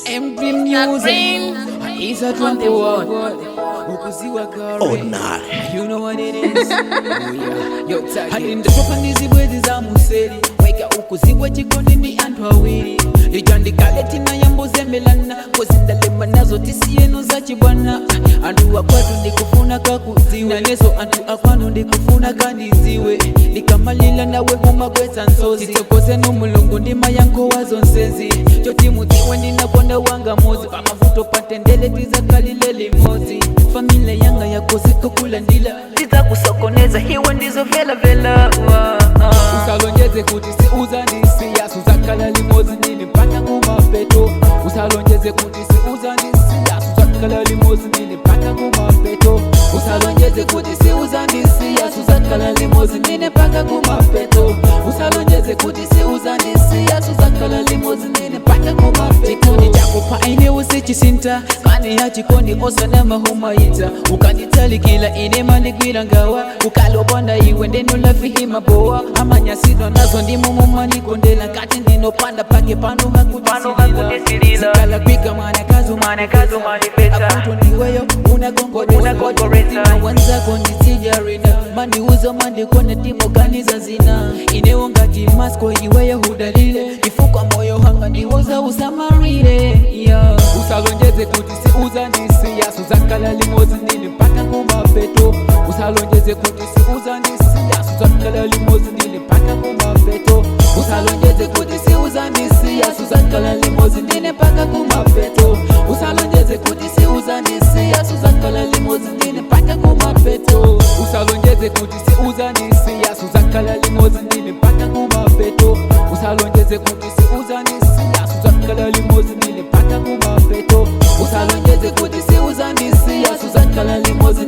Empty music is a 21. Oh, nah. You know what it is. Oh, yeah. Yo, Halinda topandizi bwezi za museri weka ukuzibwa chikoni ni antu awiri lijandika letina yambuze melana kozindalema nazo tisiyenu za chibwana antu wakwatu ndikufuna kakuziwe na neso antu akwanu ndikufuna kandiziwe likamalila nawe mumagweza nsozi titokoze numulungu ndima yanko wazo nsezi chotimutiwe ninakonda wanga mozi pamavuto patendele tizakalile limozi familia yanga yakoziko kulandila tizakusokoneza hiwe ndizo vela vela usalonjeze kuti si uzandisi yasu zakala limozi nini mpaka kumapeto usalonjeze kuti si uzandisi yasu zakala limozi nini mpaka kumapeto usalonjeze kuti si uzandisi yasu zakala limozi nini mpaka kumapeto usalonjeze kuti si uzandisi yasu zakala limozi nini mpaka kumapeto chikondi chako paine usichisinta kani ya chikondi osana mahumayita ukanditalikila ine mandigwira ngawa ukalobonda iwe ndenula fihima boa amanyasidwa nazo ndimumumanikondela kati ndinopanda pake pano hakutisilila zikala kwika manakazu manifeta akutu ndiweyo unagongoreza wanzako ndisijarina mandiuzo mandikone timoganiza zina inewo ngati masko iweyo hudalile ifuka moyo hanga ndiwoza usamarire usalonjeze kuti si uzandisi yasu zakala limozi nini mpaka kumapeto usalonjeze kuti si uzandisi yasu zakala limozi nini mpaka kumapeto usalonjeze kuti si uzandisi yasu zakala limozi nini mpaka kumapeto usalonjeze kuti si uzandisi yasu zakala limozi nini mpaka kumapeto usalonjeze kuti si uzandisi yasu zakala limozi nini mpaka kumapeto usalonjeze kuti si uzandisi yasu zakala limozi nini mpaka kumapeto usalonjeze kuti si uzandisi yasu zakala limozi